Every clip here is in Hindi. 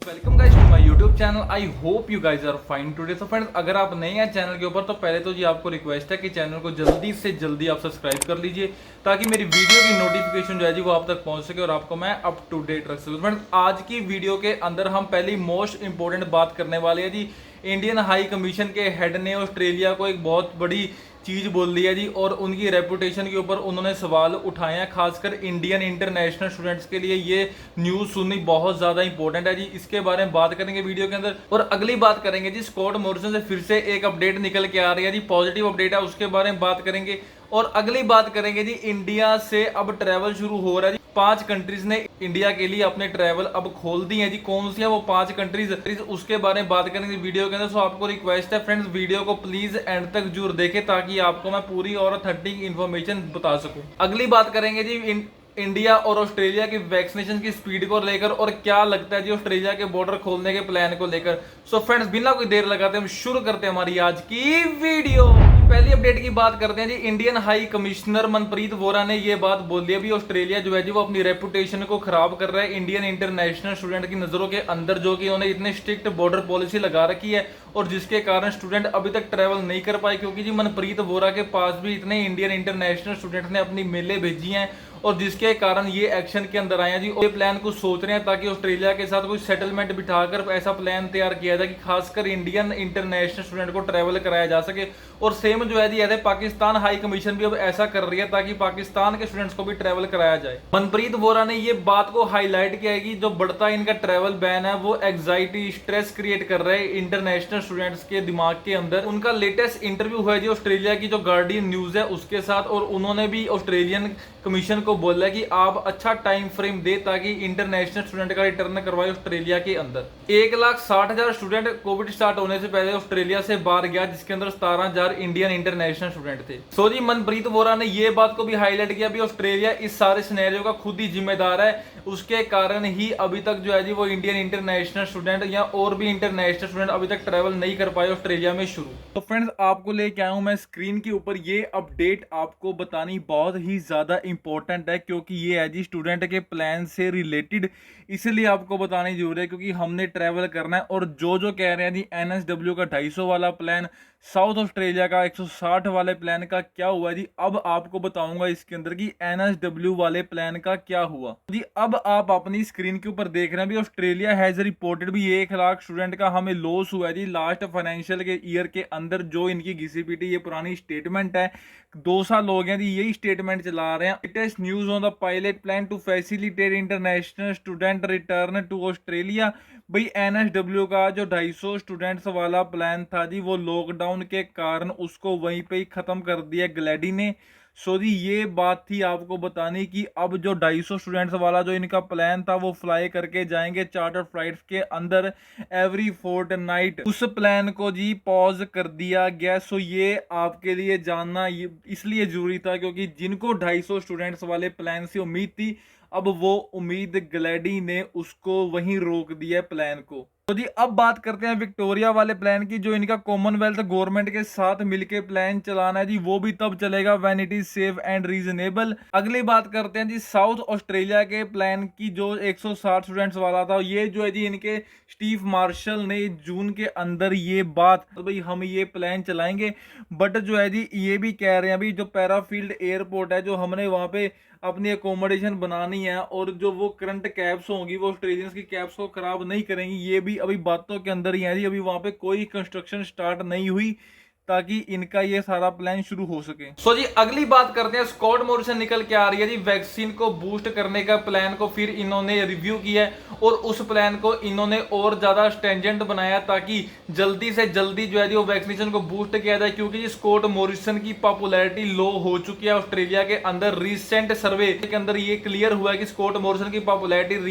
Welcome guys to my YouTube channel. I hope you guys are fine today. So friends, अगर आप नए हैं चैनल के ऊपर तो पहले तो जी आपको रिक्वेस्ट है कि चैनल को जल्दी से जल्दी आप सब्सक्राइब कर लीजिए ताकि मेरी वीडियो की नोटिफिकेशन जो है जी वो आप तक पहुंच सके और आपको मैं अप टू डेट रख सकूं। फ्रेंड्स, आज की वीडियो के अंदर हम पहली मोस्ट इंपॉर्टेंट बात करने वाले हैं जी। इंडियन हाई कमीशन के हेड ने ऑस्ट्रेलिया को एक बहुत बड़ी चीज बोल दी है जी और उनकी रेपुटेशन के ऊपर उन्होंने सवाल उठाए हैं। खासकर इंडियन इंटरनेशनल स्टूडेंट्स के लिए ये न्यूज सुननी बहुत ज्यादा इंपॉर्टेंट है जी। इसके बारे में बात करेंगे वीडियो के अंदर। और अगली बात करेंगे जी, स्कॉट मॉरिसन से फिर से एक अपडेट निकल के आ रही है जी, पॉजिटिव अपडेट है, उसके बारे में बात करेंगे। और अगली बात करेंगे जी, इंडिया से अब ट्रैवल शुरू हो रहा है जी। 5 कंट्रीज ने इंडिया के लिए अपने ट्रैवल अब खोल दी हैं जी। कौन सी है वो 5 कंट्रीज, उसके बारे में बात करेंगे वीडियो के अंदर। सो आपको रिक्वेस्ट है फ्रेंड्स, वीडियो को प्लीज एंड तक जरूर देखें ताकि आपको मैं पूरी और ऑथेंटिक इन्फॉर्मेशन बता सकूं। अगली बात करेंगे जी इंडिया और ऑस्ट्रेलिया की वैक्सीनेशन की स्पीड को लेकर और क्या लगता है जी ऑस्ट्रेलिया के बॉर्डर खोलने के प्लान को लेकर। सो फ्रेंड्स, बिना कोई देर लगाते हम शुरू करते हैं हमारी आज की वीडियो। पहली अपडेट की बात करते हैं जी। Indian high commissioner Manpreet Vora ने यह बात बोली है भी ऑस्ट्रेलिया जो है जी वो अपनी रेपुटेशन को खराब कर रहा है इंडियन इंटरनेशनल स्टूडेंट की नजरों के अंदर, जो कि उन्होंने इतने स्ट्रिक्ट बॉर्डर पॉलिसी लगा रखी है और जिसके कारण स्टूडेंट अभी तक ट्रैवल नहीं कर पाए। क्योंकि जी मनप्रीत वोरा के पास भी इतने इंडियन इंटरनेशनल स्टूडेंट ने अपनी मेले भेजी हैं और जिसके कारण ये एक्शन के अंदर आए हैं जी। और ये प्लान को सोच रहे हैं ताकि ऑस्ट्रेलिया के साथ कोई सेटलमेंट बिठाकर ऐसा प्लान तैयार किया जाए कि खासकर इंडियन इंटरनेशनल स्टूडेंट को ट्रैवल कराया जा सके। और सेम जो है जी ऐसे पाकिस्तान हाई कमीशन भी अब ऐसा कर रही है ताकि पाकिस्तान के स्टूडेंट्स को भी ट्रैवल कराया जाए। मनप्रीत वोरा ने ये बात को हाईलाइट किया है कि जो बढ़ता इनका ट्रैवल बैन है वो एग्जाइटी स्ट्रेस क्रिएट कर रहे हैं इंटरनेशनल स्टूडेंट्स के दिमाग के अंदर। उनका लेटेस्ट इंटरव्यू हुआ है जी ऑस्ट्रेलिया की जो गार्डियन न्यूज है उसके साथ, और उन्होंने भी ऑस्ट्रेलियन कमीशन को बोला कि आप अच्छा टाइम फ्रेम दे ताकि इंटरनेशनल स्टूडेंट का रिटर्न करवाए ऑस्ट्रेलिया के अंदर। 1,60,000 स्टूडेंट कोविड स्टार्ट होने से पहले ऑस्ट्रेलिया से बाहर गया, जिसके अंदर 17,000 इंडियन इंटरनेशनल स्टूडेंट थे। सो जी मनप्रीत वोरा ने यह बात को भी हाईलाइट किया भी ऑस्ट्रेलिया इस सारे सिनेरियो का खुद ही जिम्मेदार है। उसके कारण ही अभी तक जो है जी वो इंडियन इंटरनेशनल स्टूडेंट या और भी इंटरनेशनल स्टूडेंट अभी तक ट्रैवल नहीं कर पाए ऑस्ट्रेलिया में शुरू। तो फ्रेंड्स, आपको लेके आया हूं मैं स्क्रीन के ऊपर ये अपडेट आपको बतानी बहुत ही ज्यादा इंपॉर्टेंट है क्योंकि ये है जी स्टूडेंट के प्लान से रिलेटेड, इसलिए आपको बतानी जरूरी है क्योंकि हमने ट्रैवल करना है। और जो कह रहे हैं जी NSW का 250 वाला प्लान, साउथ ऑस्ट्रेलिया का 160 वाले प्लान का क्या हुआ जी, अब आपको बताऊंगा इसके अंदर कि NSW वाले प्लान का क्या हुआ जी। अब आप अपनी स्क्रीन के ऊपर देख रहे हैं भी ऑस्ट्रेलिया हैज रिपोर्टेड भी 1 लाख स्टूडेंट का हमें लॉस हुआ है जी लास्ट फाइनेंशियल के ईयर के अंदर। जो इनकी घिसी-पिटी ये पुरानी स्टेटमेंट है, 2 साल हो गए जी यही स्टेटमेंट चला रहे हैं। Latest news on the pilot plan to facilitate international student return to Australia. भाई NSW का जो 250 स्टूडेंट्स वाला प्लान था जी वो लॉकडाउन के कारण उसको वहीं पे ही खत्म कर दिया ग्लैडी ने। सो जी ये बात थी आपको बताने की अब जो 250 स्टूडेंट्स वाला जो इनका प्लान था वो फ्लाई करके जाएंगे चार्टर फ्लाइट्स के अंदर एवरी फोर्टनाइट। उस प्लान को जी पॉज कर दिया गया। सो ये आपके लिए जानना इसलिए जरूरी था क्योंकि जिनको 250 स्टूडेंट्स वाले प्लान से उम्मीद थी, अब वो उम्मीद ग्लैडी ने उसको वहीं रोक दिया प्लान को। तो जी अब बात करते हैं विक्टोरिया वाले प्लान की, जो इनका कॉमनवेल्थ गवर्नमेंट के साथ मिलके प्लान चलाना है जी। वो भी तब चलेगा when it is safe and reasonable. अगली बात करते हैं जी साउथ ऑस्ट्रेलिया के प्लान की, जो 160 स्टूडेंट्स वाला था। ये जो है जी इनके स्टीव मार्शल ने जून के अंदर ये बात तो भाई हम ये प्लान चलाएंगे, बट जो है जी ये भी कह रहे हैं अभी जो पैराफील्ड एयरपोर्ट है जो हमने वहां पे अपनी अकोमोडेशन बनानी है और जो वो करंट कैब्स होंगी वो ऑस्ट्रेलियंस की कैब्स को खराब नहीं करेंगी। ये भी अभी बातों के अंदर ही है जी, अभी वहां पे कोई कंस्ट्रक्शन स्टार्ट नहीं हुई ताकि इनका ये सारा प्लान शुरू हो सके। सो जी अगली बात करते हैं, स्कॉट मॉरिसन निकल के आ रही है जी वैक्सीन को बूस्ट करने का प्लान को फिर इन्होंने रिव्यू किया है और उस प्लान को इन्होंने और ज्यादा स्ट्रेंजेंट बनाया ताकि जल्दी से जल्दी जो है जी वो वैक्सीनेशन को बूस्ट किया जाए। क्योंकि जी स्कॉट मॉरिसन की पॉपुलैरिटी लो हो चुकी है ऑस्ट्रेलिया के अंदर। रिसेंट सर्वे के अंदर ये क्लियर हुआ है कि स्कॉट मॉरिसन की पॉपुलैरिटी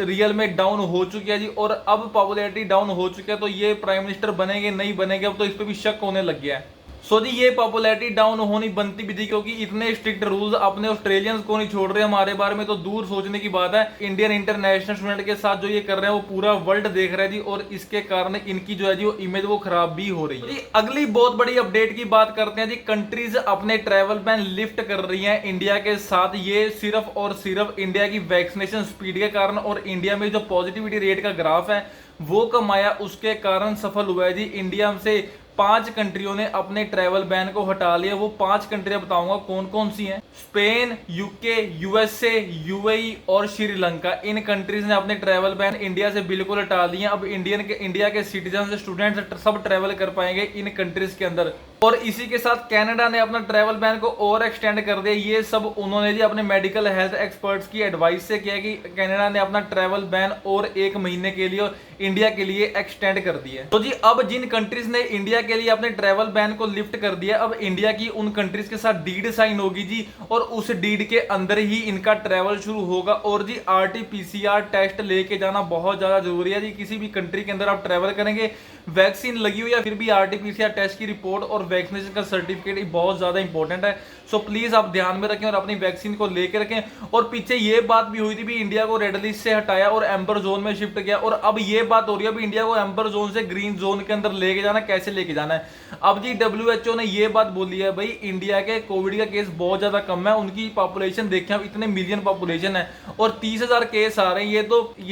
रियल में डाउन हो चुकी है जी। और अब पॉपुलैरिटी डाउन हो चुकी है तो ये प्राइम मिनिस्टर बनेंगे नहीं बनेंगे अब तो इस पे भी शक होने लग गया है। सो जी ये पॉपुलैरिटी डाउन होनी बनती भी थी, क्योंकि इतने स्ट्रिक्ट रूल्स अपने ऑस्ट्रेलियंस को नहीं छोड़ रहे हमारे बारे में, तो दूर सोचने की बात है। इंडियन इंटरनेशनल स्टूडेंट के साथ जो ये कर रहे हैं वो पूरा वर्ल्ड देख रहा है जी, और इसके कारण इनकी जो है जी वो इमेज वो खराब भी हो रही है जी। अगली बहुत बड़ी अपडेट की बात करते हैं जी। कंट्रीज अपने ट्रैवल बैन लिफ्ट कर रही हैं इंडिया के साथ, ये सिर्फ और सिर्फ इंडिया की वैक्सीनेशन स्पीड के कारण, और इंडिया में जो पॉजिटिविटी रेट का ग्राफ है वो कम आया उसके कारण सफल हुआ है जी। इंडिया से 5 कंट्रियों ने अपने ट्रैवल बैन को हटा लिया। वो 5 कंट्रियां बताऊंगा कौन कौन सी हैं। स्पेन, यूके, यूएसए, यूएई और श्रीलंका, इन कंट्रीज ने अपने ट्रैवल बैन इंडिया से बिल्कुल हटा लिए। अब इंडिया के सिटीजन, स्टूडेंट्स सब ट्रैवल कर पाएंगे इन कंट्रीज के अंदर। और इसी के साथ कनाडा ने अपना ट्रैवल बैन को और एक्सटेंड कर दिया। ये सब उन्होंने जी अपने मेडिकल हेल्थ एक्सपर्ट्स की एडवाइस से किया कि कनाडा ने अपना ट्रैवल बैन और 1 महीने के लिए इंडिया के लिए एक्सटेंड कर दिया। तो जी अब जिन कंट्रीज ने इंडिया के लिए अपने ट्रैवल बैन को लिफ्ट कर दिया, अब इंडिया की उन कंट्रीज के साथ डीड साइन होगी जी, और उस डीड के अंदर ही इनका ट्रैवल शुरू होगा। और जी आरटीपीसीआर टेस्ट लेके जाना बहुत ज्यादा जरूरी है जी। किसी भी कंट्री के अंदर आप ट्रैवल करेंगे, वैक्सीन लगी हुई या फिर भी आरटीपीसीआर टेस्ट की रिपोर्ट और वैक्सीनेशन का सर्टिफिकेट बहुत ज्यादा इंपॉर्टेंट है। सो प्लीज आप ध्यान में रखें और अपनी वैक्सीन को लेकर रखें। और पीछे ये बात भी हुई थी भी इंडिया को रेड लिस्ट से हटाया और एम्बर जोन में शिफ्ट किया, और अब ये बात हो रही है भी इंडिया को एम्बर जोन से ग्रीन जोन के अंदर लेके जाना, कैसे लेके जाना है। अब जी डब्ल्यूएचओ ने ये बात बोली है भाई इंडिया के कोविड का केस बहुत ज्यादा कम है। उनकी पॉपुलेशन देखें अब इतने मिलियन पॉपुलेशन है और 30,000 केस आ रहे हैं। ये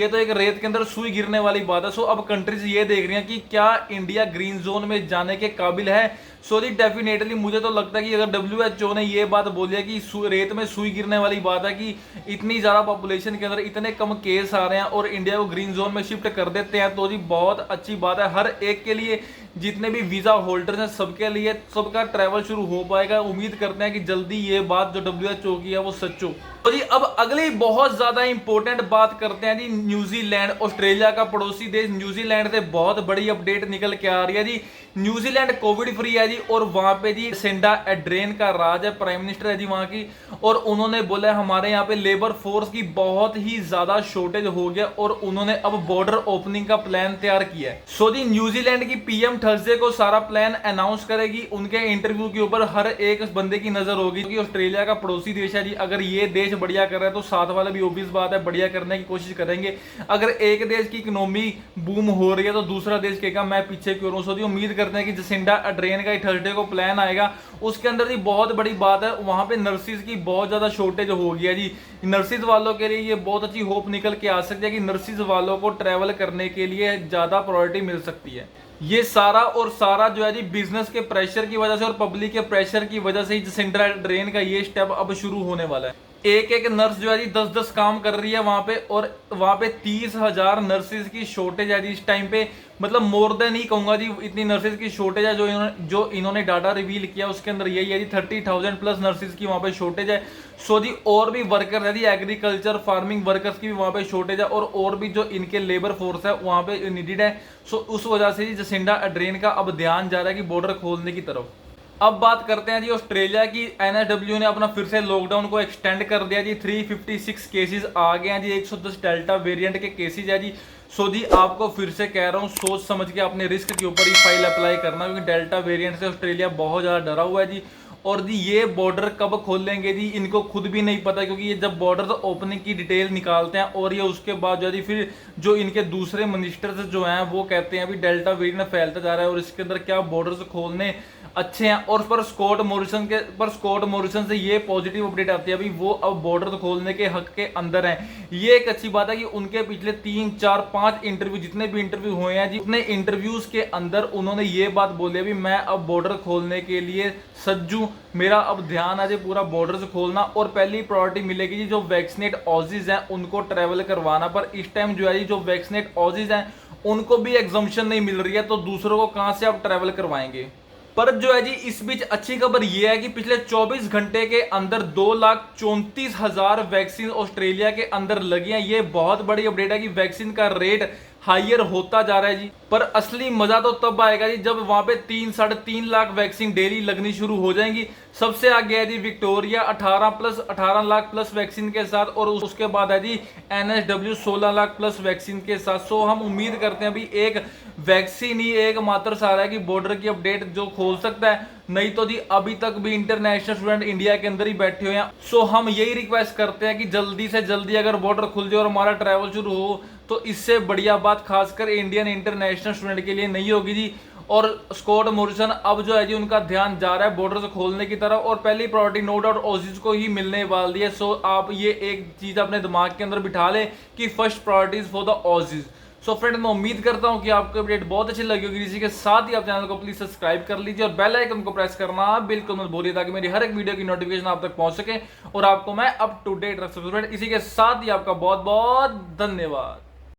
तो एक रेत के अंदर सुई गिरने वाली बात है। सो अब कंट्रीज ये देख रही हैं कि क्या इंडिया ग्रीन जोन में जाने के काबिल है। सो जी डेफिनेटली मुझे तो लगता है कि अगर डब्ल्यूएचओ ने ये बात बोली है कि रेत में सुई गिरने वाली बात है कि इतनी ज्यादा पॉपुलेशन के अंदर इतने कम केस आ रहे हैं और इंडिया को ग्रीन जोन में शिफ्ट कर देते हैं, तो जी बहुत अच्छी बात है हर एक के लिए। जितने भी वीजा होल्डर्स हैं सबके लिए, सबका ट्रैवल शुरू हो पाएगा। उम्मीद करते हैं कि जल्दी ये बात जो डब्ल्यूएचओ की है वो सच हो। तो जी अब अगली बहुत ज्यादा इंपॉर्टेंट बात करते हैं जी न्यूजीलैंड, ऑस्ट्रेलिया का पड़ोसी देश न्यूजीलैंड से बहुत बड़ी अपडेट निकल के आ रही है जी। न्यूजीलैंड कोविड फ्री है जी, और वहां पे जी जसिंडा आर्डर्न का राज है, प्राइम मिनिस्टर है जी वहां की, और उन्होंने बोला हमारे यहाँ पे लेबर फोर्स की बहुत ही ज्यादा शॉर्टेज हो गया और उन्होंने अब बॉर्डर ओपनिंग का प्लान तैयार किया है। सो जी न्यूजीलैंड की पीएम थर्सडे को सारा प्लान अनाउंस करेगी। उनके इंटरव्यू के ऊपर हर एक बंदे की नजर होगी, क्योंकि ऑस्ट्रेलिया का पड़ोसी देश है जी। अगर ये देश बढ़िया कर रहा है तो साथ वाले भी ऑब्वियस बात है बढ़िया करने की कोशिश करेंगे। अगर एक देश की इकोनॉमी बूम हो रही है तो दूसरा देश कहेगा मैं पीछे क्यों रहूं। सो जी उम्मीद करते हैं कि जसिंडा आर्डर्न का थर्सडे को प्लान आएगा। उसके अंदर जी बहुत बड़ी बात है, वहां पे नर्सिस की बहुत ज्यादा शॉर्टेज हो गई है जी। नर्सिस वालों के लिए ये बहुत अच्छी होप निकल के आ सकती है कि नर्सिस वालों को ट्रैवल करने के लिए ज्यादा प्रायोरिटी मिल सकती है। ये सारा और सारा जो है जी बिजनेस के प्रेशर की वजह से और पब्लिक के प्रेशर की वजह से ही जसिंडा आर्डर्न का ये स्टेप अब शुरू होने वाला है। एक नर्स जो है जी 10-10 काम कर रही है वहां पे, और वहां पे 30,000 नर्सिस की शॉर्टेज है जी इस टाइम पे। मतलब मोर देन ही कहूंगा जी, इतनी नर्सिस की शॉर्टेज है। जो इन्होंने डाटा रिवील किया उसके अंदर यही है जी 30,000 प्लस नर्सिस की वहां पे शॉर्टेज है। सो जी और भी वर्कर है जी, एग्रीकल्चर फार्मिंग वर्कर्स की भी वहां पे शॉर्टेज है, और भी जो इनके लेबर फोर्स है वहां पे नीडेड है। सो उस वजह से जी जसिंडा आर्डर्न का अब ध्यान जा रहा है कि बॉर्डर खोलने की तरफ। अब बात करते हैं जी ऑस्ट्रेलिया की। एनएसडब्ल्यू ने अपना फिर से लॉकडाउन को एक्सटेंड कर दिया जी। 356 केसेस आ गए हैं जी, 110 डेल्टा वेरिएंट के केसेस है जी। सो जी आपको फिर से कह रहा हूँ सोच समझ के अपने रिस्क के ऊपर ही फाइल अप्लाई करना, क्योंकि डेल्टा वेरिएंट से ऑस्ट्रेलिया बहुत ज्यादा डरा हुआ है जी। और जी ये बॉर्डर कब खोलेंगे जी इनको खुद भी नहीं पता, क्योंकि ये जब बॉर्डर ओपनिंग की डिटेल निकालते हैं और ये उसके बाद जो है फिर जो इनके दूसरे मिनिस्टर्स जो हैं वो कहते हैं अभी डेल्टा वेरिएंट फैलता जा रहा है और इसके अंदर क्या बॉर्डर्स खोलने अच्छे हैं। और पर स्कॉट मॉरिसन से ये पॉजिटिव अपडेट आती है अभी वो अब बॉर्डर खोलने के हक के अंदर हैं। ये एक अच्छी बात है कि उनके पिछले 3, 4, 5 इंटरव्यू जितने भी इंटरव्यू हुए हैं जी, उतने इंटरव्यूज के अंदर उन्होंने ये बात बोली है भी मैं अब बॉर्डर खोलने के लिए सज्जू, मेरा अब ध्यान आज पूरा बॉर्डर से खोलना, और पहली प्रायोरिटी मिलेगी जी जो वैक्सीनेट ऑजीज हैं उनको ट्रेवल करवाना। पर इस टाइम जो है जी जो वैक्सीनेट ऑजीज हैं उनको भी एग्जम्पशन नहीं मिल रही है, तो दूसरों को कहां से आप ट्रेवल करवाएंगे। पर जो है जी इस बीच अच्छी खबर यह है कि पिछले 24 घंटे के अंदर 2,34,000 वैक्सीन ऑस्ट्रेलिया के अंदर लगी हैं। ये बहुत बड़ी अपडेट है कि वैक्सीन का रेट हायर होता जा रहा है जी। पर असली मजा तो तब आएगा जी जब वहां पे 3-3.5 लाख वैक्सीन डेली लगनी शुरू हो जाएंगी। सबसे आगे है जी विक्टोरिया 18 लाख प्लस वैक्सीन के साथ, और उसके बाद है जी एनएसडब्ल्यू 16 लाख प्लस वैक्सीन के साथ। सो हम उम्मीद करते हैं अभी एक वैक्सीन ही एकमात्र सहारा है कि बॉर्डर की अपडेट जो खोल सकता है, नहीं तो जी अभी तक भी इंटरनेशनल स्टूडेंट इंडिया के अंदर ही बैठे हुए हैं। सो हम यही रिक्वेस्ट करते हैं कि जल्दी से जल्दी अगर बॉर्डर खुल जाए और हमारा ट्रैवल शुरू हो तो इससे बढ़िया बात खासकर इंडियन इंटरनेशनल स्टूडेंट के लिए नहीं होगी जी। और स्कॉट मॉरिसन अब जो है जी उनका ध्यान जा रहा है बॉर्डर से खोलने की तरफ, और पहली प्रायोरिटी नो डाउट ऑजीज को ही मिलने वाली है। सो आप ये एक चीज अपने दिमाग के अंदर बिठा ले कि first priorities for the Aussies. So friend, मैं उम्मीद करता हूं कि आपको अपडेट बहुत अच्छी लगी होगी। इसी के साथ ही आप चैनल को प्लीज सब्सक्राइब कर लीजिए और बेल आइकन को प्रेस करना बिल्कुल मत भूलिए, ताकि मेरी हर एक वीडियो की नोटिफिकेशन आप तक पहुंच सके और आपको मैं अप टू डेट रख सकूं। इसी के साथ ही आपका बहुत बहुत धन्यवाद।